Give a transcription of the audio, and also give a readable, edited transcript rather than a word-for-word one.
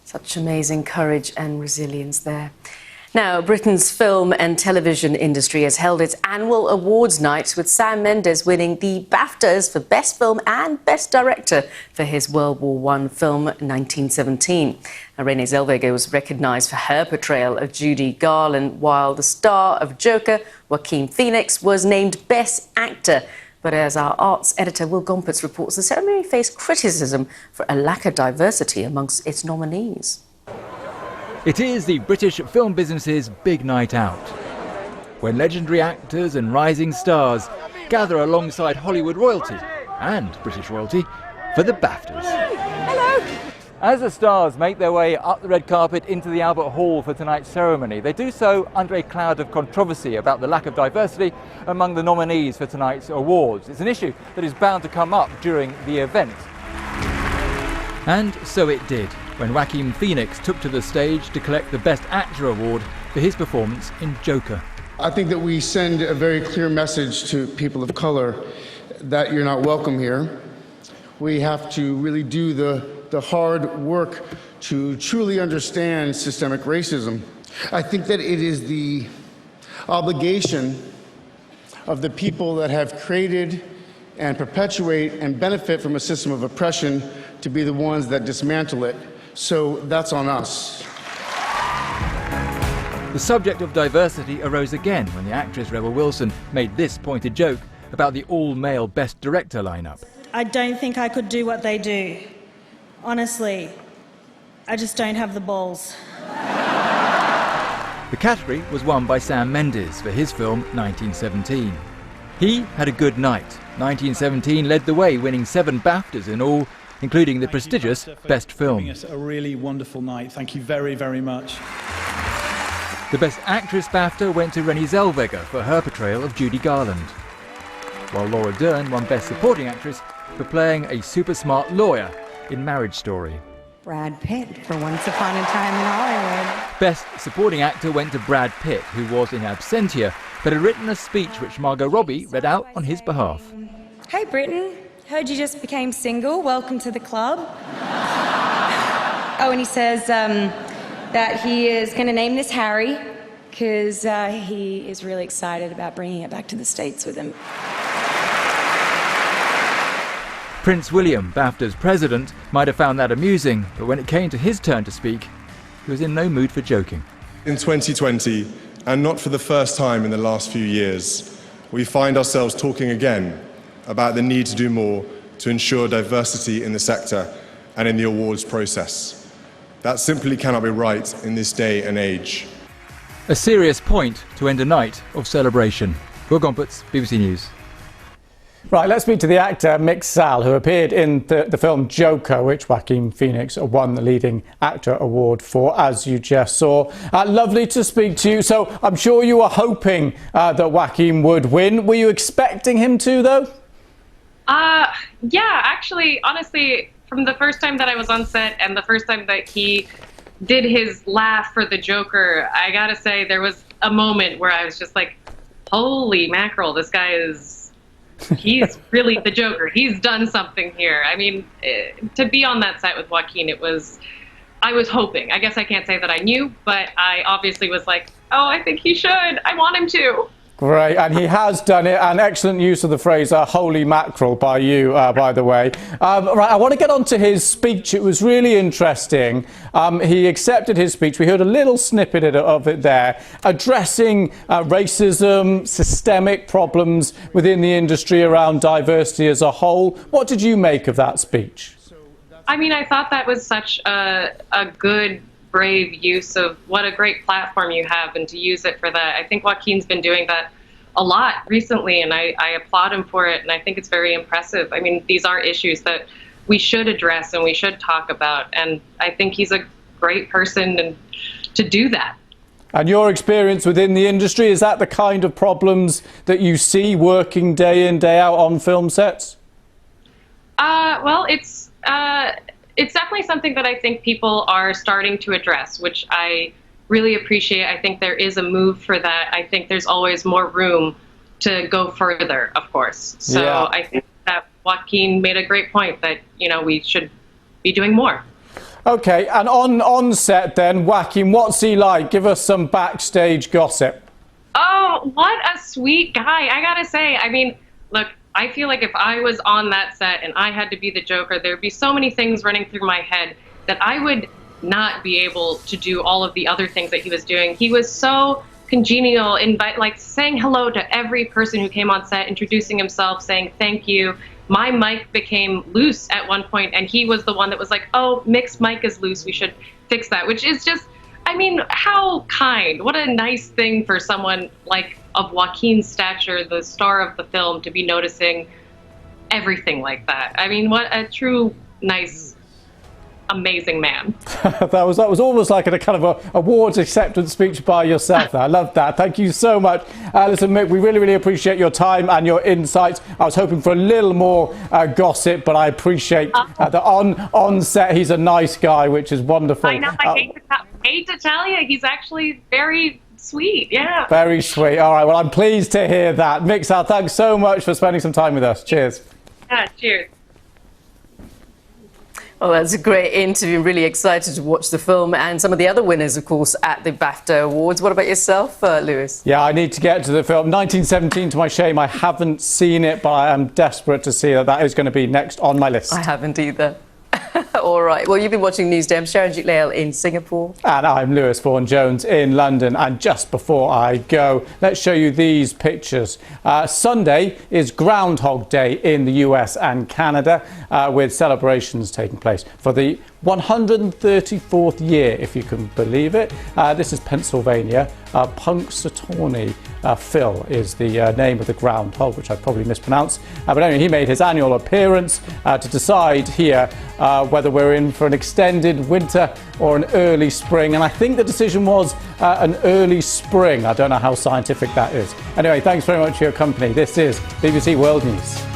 Such amazing courage and resilience there. Now, Britain's film and television industry has held its annual awards nights, with Sam Mendes winning the BAFTAs for Best Film and Best Director for his World War I film 1917. Now, Renée Zellweger was recognised for her portrayal of Judy Garland, while the star of Joker, Joaquin Phoenix, was named Best Actor. But as our arts editor Will Gompertz reports, the ceremony faced criticism for a lack of diversity amongst its nominees. It is the British film business's big night out, when legendary actors and rising stars gather alongside Hollywood royalty and British royalty for the BAFTAs. Hello! As the stars make their way up the red carpet into the Albert Hall for tonight's ceremony, they do so under a cloud of controversy about the lack of diversity among the nominees for tonight's awards. It's an issue that is bound to come up during the event. And so it did, when Joaquin Phoenix took to the stage to collect the Best Actor award for his performance in Joker. I think that we send a very clear message to people of color that you're not welcome here. We have to really do the hard work to truly understand systemic racism. I think that it is the obligation of the people that have created and perpetuate and benefit from a system of oppression to be the ones that dismantle it. So that's on us. The subject of diversity arose again when the actress Rebel Wilson made this pointed joke about the all-male Best Director lineup. I don't think I could do what they do. Honestly, I just don't have the balls. The category was won by Sam Mendes for his film 1917. He had a good night. 1917 led the way, winning 7 BAFTAs in all, including the prestigious Best Film. A really wonderful night. Thank you very, very much. The Best Actress BAFTA went to Renée Zellweger for her portrayal of Judy Garland, while Laura Dern won Best Supporting Actress for playing a super smart lawyer in Marriage Story. Brad Pitt for Once Upon a Time in Hollywood. Best Supporting Actor went to Brad Pitt, who was in absentia, but had written a speech which Margot Robbie read out on his behalf. Hey Britain, heard you just became single, welcome to the club. Oh, and he says that he is going to name this Harry, because he is really excited about bringing it back to the States with him. Prince William, BAFTA's president, might have found that amusing, but when it came to his turn to speak, he was in no mood for joking. In 2020, and not for the first time in the last few years, we find ourselves talking again about the need to do more to ensure diversity in the sector and in the awards process. That simply cannot be right in this day and age. A serious point to end a night of celebration. Will Gompertz, BBC News. Right, let's speak to the actor Mick Szal, who appeared in the film Joker, which Joaquin Phoenix won the leading actor award for, as you just saw. Lovely to speak to you. So I'm sure you were hoping that Joaquin would win. Were you expecting him to, though? Yeah, actually, honestly, from the first time that I was on set and the first time that he did his laugh for the Joker, I gotta say there was a moment where I was just like, holy mackerel, this guy he's really the Joker. He's done something here. I mean, to be on that set with Joaquin, I was hoping. I guess I can't say that I knew, but I obviously was like, oh, I think he should. I want him to. Great, and he has done it. An excellent use of the phrase holy mackerel by you, by the way. Right, I want to get on to his speech. It was really interesting. He accepted his speech. We heard a little snippet of it there, addressing racism, systemic problems within the industry around diversity as a whole. What did you make of that speech? I mean, I thought that was such a good, brave use of what a great platform you have, and to use it for that. I think Joaquin's been doing that a lot recently, and I applaud him for it, and I think it's very impressive. I mean, these are issues that we should address and we should talk about, and I think he's a great person to do that. And your experience within the industry, is that the kind of problems that you see working day in, day out on film sets? Well, it's definitely something that I think people are starting to address, which I really appreciate. I think there is a move for that. I think there's always more room to go further, of course. So yeah. I think that Joaquin made a great point that, we should be doing more. Okay, and on set then, Joaquin, what's he like? Give us some backstage gossip. Oh, what a sweet guy. I gotta say, I mean, look, I feel like if I was on that set and I had to be the Joker, there'd be so many things running through my head that I would not be able to do all of the other things that he was doing. He was so congenial, like saying hello to every person who came on set, introducing himself, saying thank you. My mic became loose at one point, and he was the one that was like, oh, Mick's mic is loose, we should fix that, which is just, I mean, how kind. What a nice thing for someone like of Joaquin's stature, the star of the film, to be noticing everything like that. I mean, what a true, nice, amazing man. that was almost like a kind of a awards acceptance speech by yourself there. I love that. Thank you so much. Listen, Mick, we really appreciate your time and your insights. I was hoping for a little more gossip, but I appreciate that on set he's a nice guy, which is wonderful. I know, I hate to tell you, he's actually very sweet, yeah. Very sweet. All right, well, I'm pleased to hear that. Mick Szal, thanks so much for spending some time with us. Cheers. Yeah, cheers. Well, that's a great interview. Really excited to watch the film and some of the other winners, of course, at the BAFTA Awards. What about yourself, Lewis? Yeah, I need to get to the film. 1917, to my shame, I haven't seen it, but I am desperate to see that. That is going to be next on my list. I haven't either. All right. Well, you've been watching Newsday. I'm Sharon Duke-Lael in Singapore. And I'm Lewis Vaughan-Jones in London. And just before I go, let's show you these pictures. Sunday is Groundhog Day in the US and Canada, with celebrations taking place for the 134th year, if you can believe it. This is Pennsylvania. Punxsutawney Phil is the name of the groundhog, which I probably mispronounced. But anyway, he made his annual appearance to decide here whether we're in for an extended winter or an early spring. And I think the decision was an early spring. I don't know how scientific that is. Anyway, thanks very much for your company. This is BBC World News.